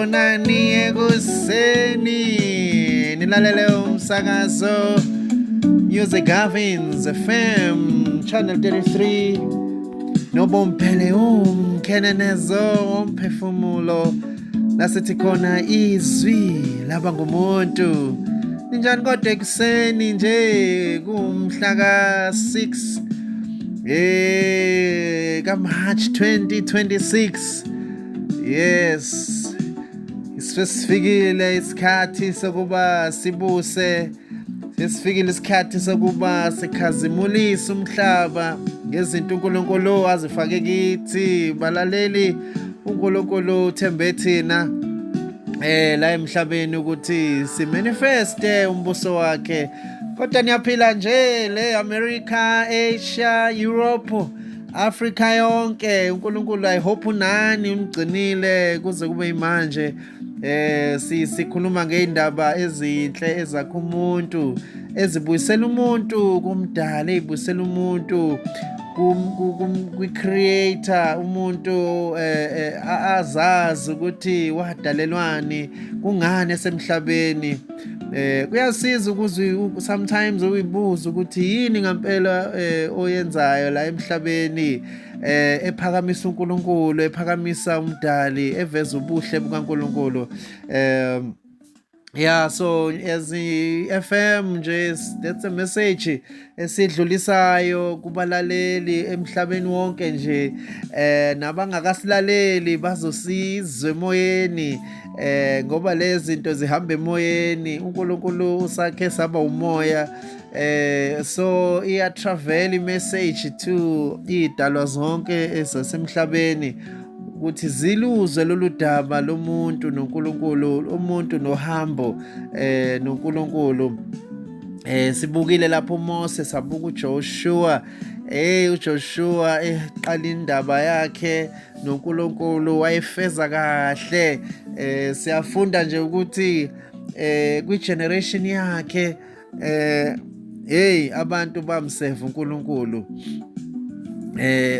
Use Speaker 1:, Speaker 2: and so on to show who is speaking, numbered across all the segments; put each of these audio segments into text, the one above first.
Speaker 1: sanibonani ekuseni nilalele umsakazo Music Gavins FM Channel 33 nobomphele umkhenenezo umphefumulo lasithi khona izwi laba ngumuntu ninjani kodwa ekuseni nje kumhla ka-6 ka-March 2026. Yes, sesifikile isikhathi sokuba sibuse, sesifikile isikhathi sokuba sikhazimulise umhlaba ngezinto uNkulunkulu azifake kithi. Balaleli, uNkulunkulu uthembe thina la emhlabeni ukuthi simanifeste umbuso wakhe. Kodwa niyaphila nje le America, Asia, Europe, Africa yonke. uNkulunkulu I hope unani umgcinile kuze kube imanje. Sikhuluma ngeindaba ezinhle ezakha umuntu, ezibuyisela umuntu kumdala, ezibuyisela umuntu kwi-creator, umuntu azazi ukuthi wadalelwani, kungani esemhlabeni. Kuyasiza ukuzwe sometimes uyibuza ukuthi yini ngempela oyenzayo la emhlabeni, ephakamisa uNkulunkulu, ephakamisa umdali, eveza ubuhle bukaNkulunkulu. Yeah, so as FM nje, that's a message esidlulisayo kubalaleli emhlabeni wonke nje, nabangakasilaleli bazosizwe emoyeni, ngoba lezi zinto zihamba emoyeni. uNkulunkulu usakhe saba umoya, so iya travel message to idalwa zonke ezasemhlabeni ukuthi ziluzwe lolu daba lomuntu noNkulunkulu, umuntu nohambo noNkulunkulu. Sibukile lapho uMose, sabuka uJoshua, uJoshua eqala indaba yakhe noNkulunkulu, wayefeza kahle. Siyafunda nje ukuthi kwi-generation yakhe abantu bamseva uNkulunkulu.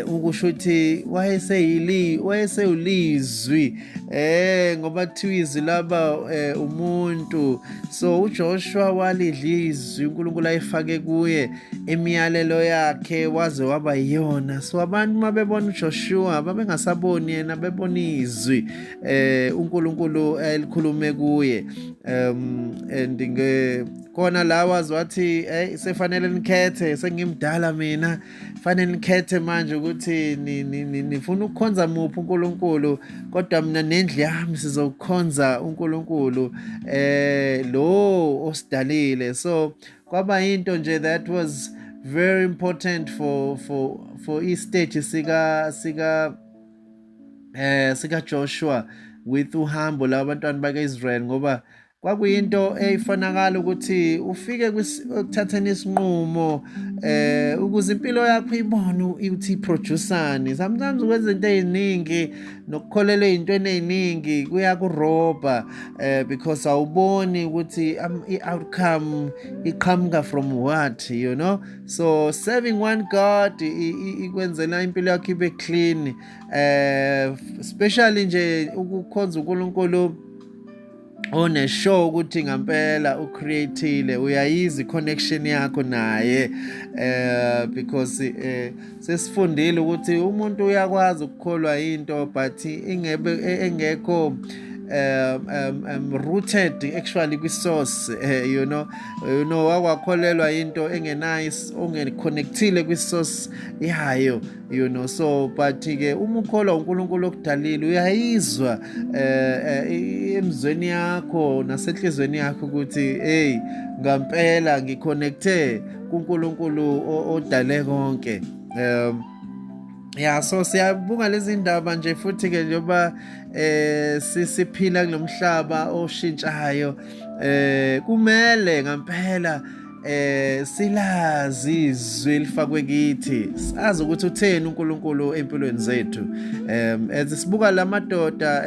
Speaker 1: Ukusho ukuthi wayeseyulizwi, ngoba kuthiwa izwi laba umuntu. So uJoshua walidla izwi uNkulunkulu ayifake kuye, imiyalelo yakhe, waze waba yiyona. So abantu mabebona uJoshua babengasaboni yena, bebona izwi uNkulunkulu elikhulume kuye. And kona la wazi wathi sefanele nikhethe, sengimdala mina, fanele nikhethe manje ukuthi nifuna ukukhonza muphi uNkulunkulu. Kodwa mina nendlu yami sizokukhonza uNkulunkulu lo osidalile. So kwaba into nje that was very important for istage sika Joshua with uhambo labantwana baka-Israel, ngoba kwakuyinto eyifanakala ukuthi ufike ukuthatheni isinqumo ukuze impilo yakho ibone ukuthi iproducani. Sometimes ukwenza into eziningi nokukholela ezintweni eziningi kuyakuroba, because awuboni ukuthi i-outcome iqhamuka from what, you know. So serving one God ikwenzela impilo yakho ibe clean, especially nje ukukhonza uNkulunkulu oneshow ukuthi ngempela ucreateile, uyayiza connection yakho naye. Because sesifundile ukuthi umuntu uyakwazi ukukholwa into but engekho rooted actually kwi-source. You know wakwakholelwa into engenayis, ongeconnectile kwi-source yayo, you know. So but-ke uma ukholwa uNkulunkulu okudalile, uyayizwa emzweni yakho nasenhlizweni yakho ukuthi ngempela ngiconnecte kuNkulunkulu odale konke. Yeah, so siyabunga lezi ndaba nje futhi-ke njengoba siphila kulomhlaba oshintshayo. Kumele ngempela silazi izwi elifakwe kithi, sazi ukuthi utheni uNkulunkulu empilweni zethu. As sibuka lamadoda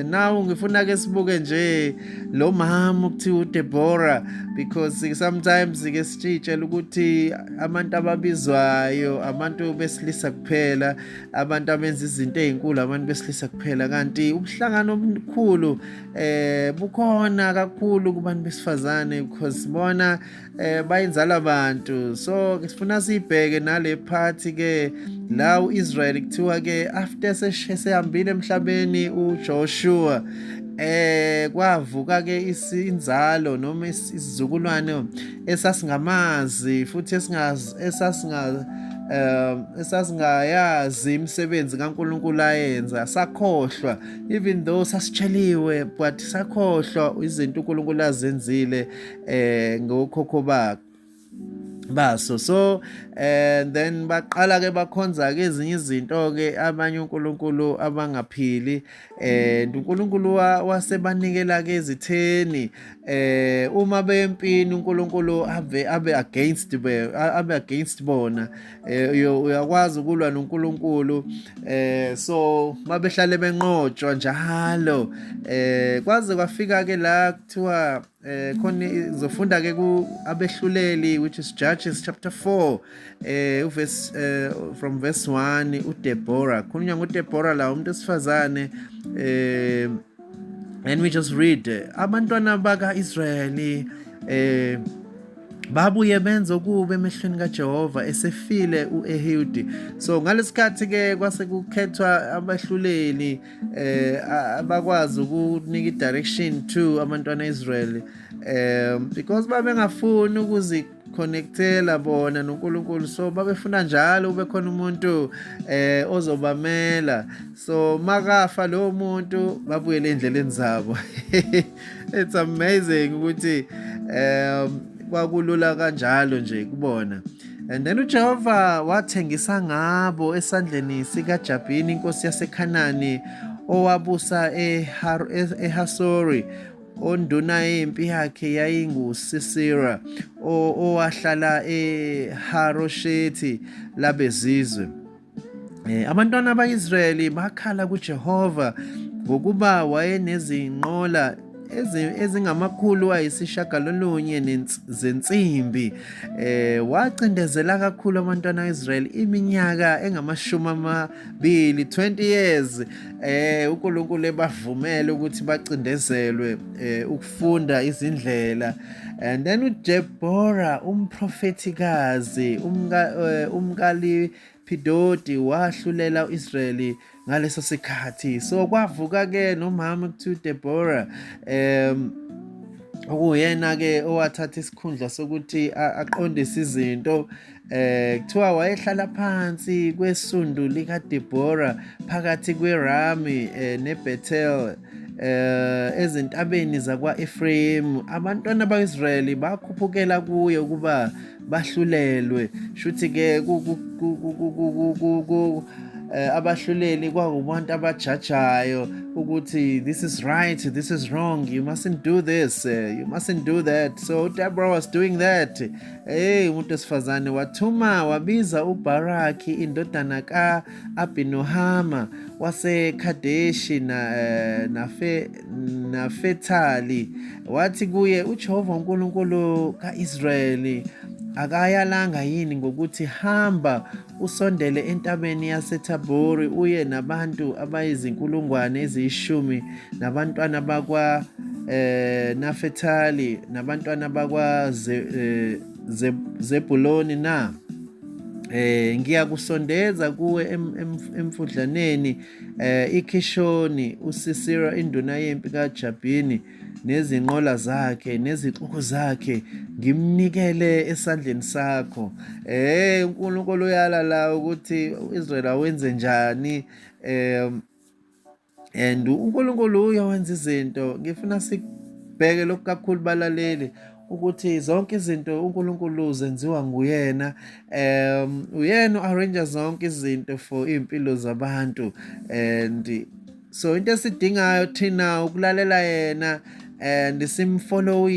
Speaker 1: now ngifuna ke sibuke nje lo mama ukuthiwa uDeborah, because sometimes ke sitshela ukuthi abantu ababizwayo abantu besilisa kuphela, abantu abenza izinto ezinkulu abantu besilisa kuphela, kanti ubuhlangano obukhulu bukhona kakhulu kubantu besifazane, because bona bayinzala abantu. So sifuna sibheke nale party ke la uIsrael kuthiwa ke after sehambile emhlabeni uJoshua kwavuka ke inzalo noma isizukulwane esasingamazi futhi esasingayazi imisebenzi kaNkulunkulu ayenza, sakhohlwa, even though sasitsheliwe, but sakhohlwa izinto uNkulunkulu azenzile ngokhokho baso. So then baqala ke bakhonza ke ezinye izinto ke abanye uNkulunkulu abangaphili, uNkulunkulu wasebanikela ke ezitheni, uma bempini uNkulunkulu abe against bona, uyakwazi ukulwa noNkulunkulu, so mabehlale benqotshwa njalo, kwaze kwafika ke la kuthiwa khona izofunda ke ku Abehluleli, which is Judges chapter 4, from verse 1, uDeborah, khulunywa ngoDeborah la umuntu esifazane. And we just read, abantwana baka-Israyeli babuye benza okubi emehlweni kaJehova esefile u-Ehudi. So ngalesikhathi ke kwase kukhethwa abahluleli abakwazi ukunika i-direction to abantwana e-Israyeli, because babengafuni ukuziconnectela bona noNkulunkulu, so babefuna njalo ube khona umuntu ozobamela. So makafa lo muntu babuyele endleleni zabo. It's amazing ukuthi kwakulula kanjalo nje kubona. And then uJehova wathengisa ngabo esandleni sikaJabhini inkosi yaseKhanani, owabusa eHasori, onduna yempi yakhe yayinguSisera, owahlala eHaroshethi labezizwe. Abantwana baka-Israyeli bakhala kuJehova ngokuba wayenezinqola ezingamakhulu ayisishiyagalolunye zensimbi. Wacindezela kakhulu abantwana baka-Israyeli iminyaka engamashumi 20 years. uNkulunkulu ebavumele ukuthi bacindezelwe ukufunda izindlela. And then uDeborah umprofetikazi umkalipidoti wahlulela u-Israyeli ngaleso sikhathi. So kwavuka ke nomama kuthiwa uDeborah, okuyena ke owathatha isikhundla sokuthi aqondise izinto. Kuthiwa wayehlala phansi kwesundu likaDeborah phakathi kweRami neBethel, ezintabeni zakwa-Efrayimi. Abantwana baka-Israyeli bakhuphukela kuye ukuba bahlulelwe. Shuthi ke abahluleli kwakubantu abajajayo ukuthi this is right, this is wrong, you mustn't do this, you mustn't do that. So Deborah was doing that. Umuntu esifazane wathuma wabiza uBaraki indodana ka-Abinohama waseKhadeshi nafethali, wathi kuye, uJehova uNkulunkulu ka-Israyeli akayalanga yini ngokuthi hamba usondele entabeni yaseThabori uye nabantu abayizinkulungwane eziyishumi nabantwana bakwa Nafethali nabantwana bakwa Zebuloni na? Ngiyakusondeza kuwe emfudlaneni iKhishoni uSisera induna yempi kaJabhini nezinqola zakhe nezixuku zakhe ngimnikele esandleni sakho. uNkulunkulu uyala ukuthi uIsrael awenze njani, and uNkulunkulu uyawenza izinto. Ngifuna sibheke lokhu kakhulu balaleli ukuthi zonke izinto uNkulunkulu zenziwa nguyena. Uyena arrange zonke izinto for impilo zabantu, and so into esidingayo thina ukulalela yena, and sifollow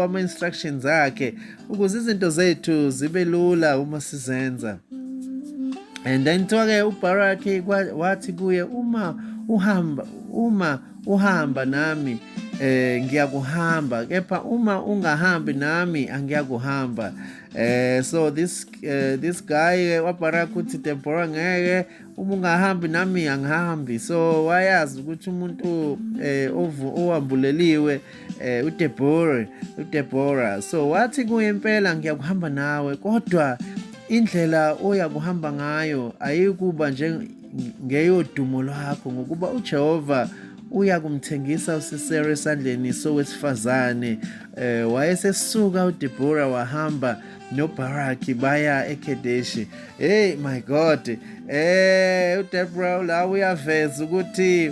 Speaker 1: ama-instructions akhe ukuze izinto zethu zibe lula uma sizenza. And then ke uBaraki wathi kuye, uma uhamba nami ngiyakuhamba, kepha uma ungahambi nami angiyakuhamba. So this guy waBaraki uthi Deborah ngeke, uma ungahambi nami angihambi. So wayazi ukuthi umuntu owambuleliwe uDeborah. So wathi kuye, impela ngiyakuhamba nawe, kodwa indlela oyakuhamba ngayo ayikuba ngeyodumo lwakho, ngokuba uJehova uyakumthengisa uSisera esandleni sowesifazane. Wayesesuka uDeborah wahamba noBaraki baya eKhedeshi. Hey my God, uDeborah la uyaveza ukuthi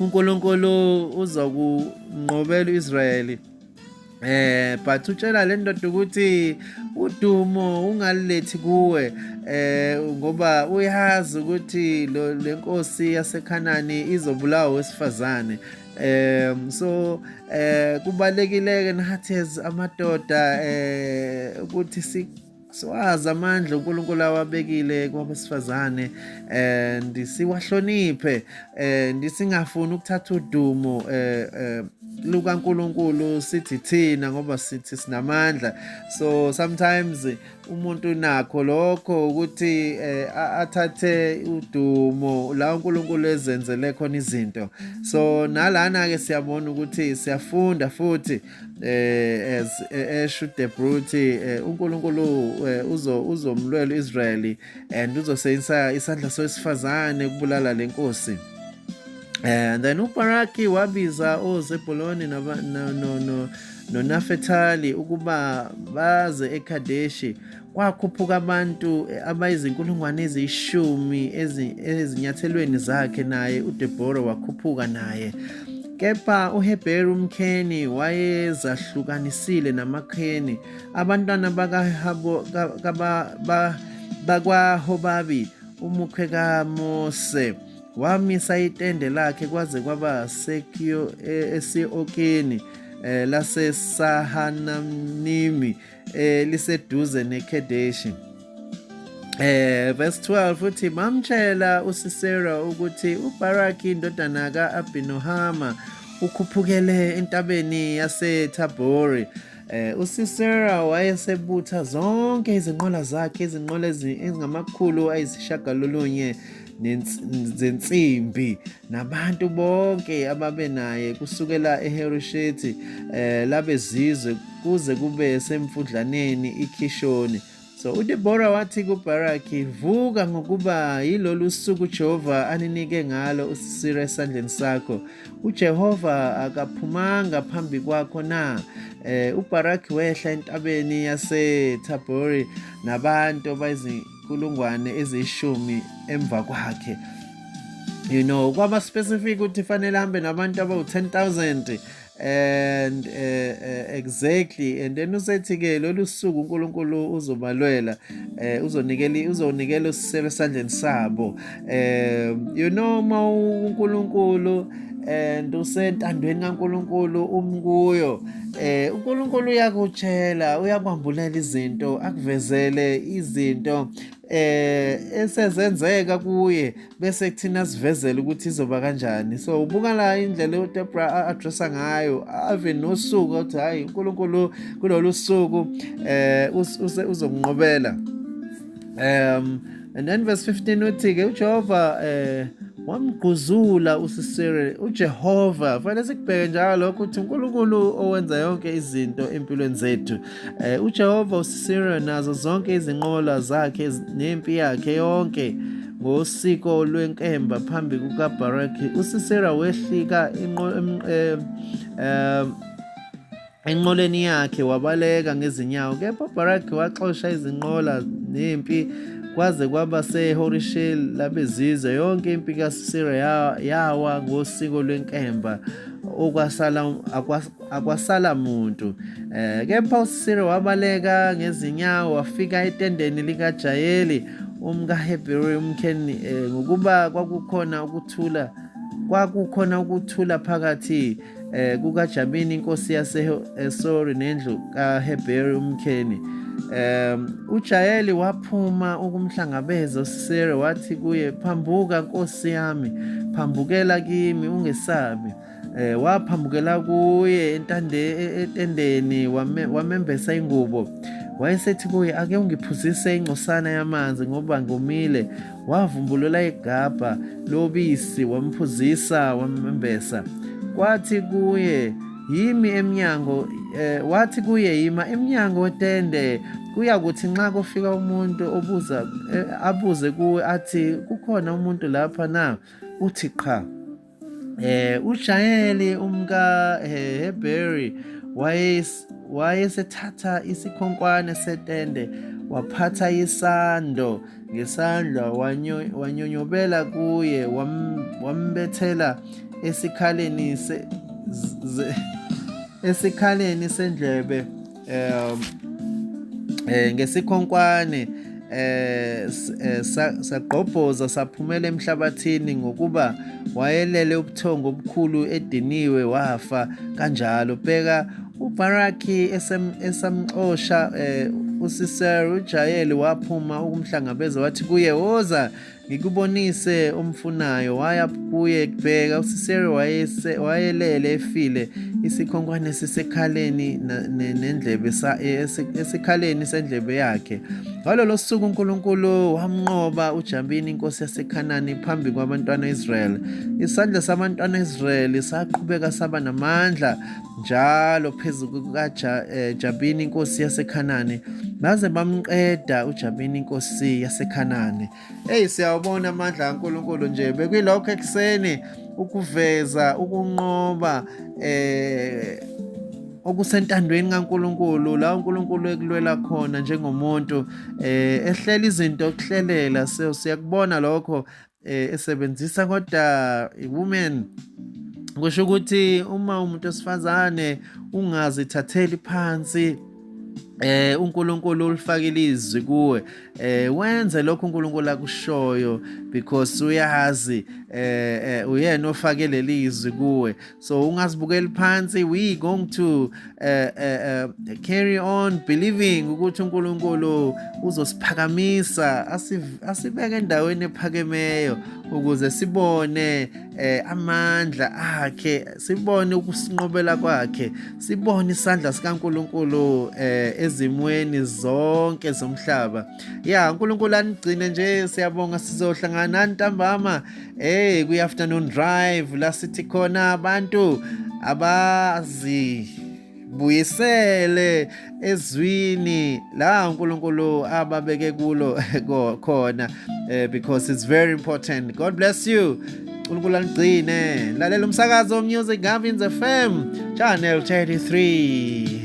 Speaker 1: uNkulunkulu uzokunqobela uIsrayeli. But utshela le ndoda ukuthi udumo ungalilethi kuwe, ngoba uyazi ukuthi le nkosi yaseKhanani izobulawa wesifazane. So kubalekile-ke nathi as amadoda ukuthi siwazi amandla uNkulunkulu awabekile kwabesifazane, and siwahloniphe, and singafuni ukuthatha udumo lukaNkulunkulu sithi thina ngoba sithi sinamandla. So sometimes umuntu nakho lokho ukuthi athathe udumo la uNkulunkulu ezenzele khona izinto. So nalana-ke siyabona ukuthi siyafunda futhi esho uDeborah ukuthi uNkulunkulu uzomlwela uIsrayeli and uzosebenzisa isandla sowesifazane ukubulala le nkosi. And then uBaraki wabiza oZebuloni noNafethali ukuba baze eKhadeshi. Kwakhuphuka abantu abayizinkulungwane eziyishumi ezinyathelweni zakhe, naye uDeborah wakhuphuka naye. Kepha uHebheri umKheni wayezahlukanisile namaKheni. Abantwana bakwaHobabi umukhwe kaMose wamisa itende lakhe kwaze kwaba esiokeni laseSahananimi liseduze neKhedeshi. Verse 12 uthi, bamtshela uSisera ukuthi uBaraki indodana ka-Abhinohama ukhuphukele entabeni yaseThabhori. uSisera wayesebutha zonke izinqola zakhe, izinqola ezingamakhulu ayisishagalolunye zensimbi, nabantu bonke ababe naye kusukela eHeroshethi labezizwe kuze kube semfudlaneni iKhishoni. So uDeborah wathi kuBaraki, vuka, ngokuba yilolu suku uJehova aninike ngalo uSisera esandleni sakho. uJehova akaphumanga phambi kwakho na? uBaraki wehla entabeni yaseThabhori nabantu abayizinkulungwane eziyishumi emva kwakhe. Kwaba specific ukuthi fanele hambe nabantu abawu-10,000 and exactly. And then usethi-ke lolu suku uNkulunkulu uzobalwela, uzonikela uSisera esandleni sabo. Uma uNkulunkulu and usentandweni kaNkulunkulu umkuyo, uNkulunkulu uyakutshela, uyakwambulela izinto, akuvezele izinto esezenzeka kuye, bese kuthina sivezele ukuthi izoba kanjani. So ubuka la indlela uDeborah addressa ngayo, ave nosuku ukuthi hayi uNkulunkulu kulolu suku uzokunqobela. And then verse 15 uthi-ke uJehova wamgquzula uSisera. uJehova, fanele sikubheke njalo ukuthi uNkulunkulu owenza yonke izinto empilweni zethu. uJehova uSisera nazo zonke izinqola zakhe nempi yakhe yonke ngosiko lwenkemba phambi kukaBaraki. uSisera wehlika enqoleni yakhe wabaleka ngezinyawo, kepha uBaraki waxosha izinqola nempi kwaze kwaba seHorisheli labezizwe. Yonke impi kaSisera yawa ngosiko lwenkemba, akwasala muntu. Kepha uSisera wabaleka ngezinyawo wafika etendeni likaJayeli umkaHebheri umKheni, ngokuba kwakukhona ukuthula kwakukhona ukuthula phakathi kukaJabini inkosi yase-Esori nendlu kaHebheri umKheni. uJayeli waphuma ukumhlangabeza uSisera wathi kuye, phambuka nkosi yami, phambukela kimi ungesabi. Waphambukela kuye entendeni wamembesa ingubo. Wayesethi kuye, ake ungiphuzise ingcosana yamanzi ngoba ngomile. Wavumbulula igabha lobisi wamphuzisa wamembesa. Wathi kuye yima emnyango wetende, kuyakuthi nxa kufika umuntu abuze kuwe athi kukhona umuntu lapha na, uthi qha. uJayeli umkaHebheri wayesethatha isikhonkwane setende, waphatha isando ngesandla, wanyonyobela kuye, wambethela esikhaleni sendlebe ngesikhonkwane, sagqobhoza saphumela emhlabathini ngokuba wayelele ubuthongo obukhulu ediniwe, wafa kanjalo. Bheka uBaraki esamxosha uSisera, uJayeli waphuma ukumhlangabeza wathi kuye, woza ngikubonise omfunayo. Waya kuye, bheka uSisera wayelele efile, isikhonkwane sisekhaleni nendlebe esikhaleni sendlebe yakhe. Ngalolo suku uNkulunkulu wamnqoba uJabini inkosi yaseKhanani phambi kwabantwana Israyeli. Isandla sabantwana Israyeli saqhubeka saba namandla njalo phezu kukaJabini inkosi yaseKhanani, baze bamqeda uJabini inkosi yaseKhanani. Siyawubona amandla kaNkulunkulu nje. Bekuyilokho ekuseni ukuveza ukunqoba okusentandweni kaNkulunkulu, la uNkulunkulu ekulwela khona njengomuntu, ehlela izinto okuhlelela. Siyakubona lokho esebenzisa kodwa women, kusho ukuthi uma umuntu wesifazane ungazithatheli phansi, uNkulunkulu ulifakile izwi kuwe, wenze lokho uNkulunkulu akushoyo, because uyazi uyena ofake leli izwi kuwe. So ungazibukeli phansi. We going to carry on believing ukuthi uNkulunkulu uzosiphakamisa, asibeke endaweni ephakemeyo ukuze sibone amandla akhe, sibone ukusinqobela kwakhe, sibone isandla sikaNkulunkulu ezimweni zonke zomhlaba. uNkulunkulu anigcine nje. Siyabonga, sizohlangana nani ntambama kwi-afternoon drive la sithi khona abantu abazibuyisele ezwini la uNkulunkulu ababeke kulo khona, because it's very important. God bless you. uNkulunkulu anigcine. Lalela umsakazo Music Gavins FM channel 33.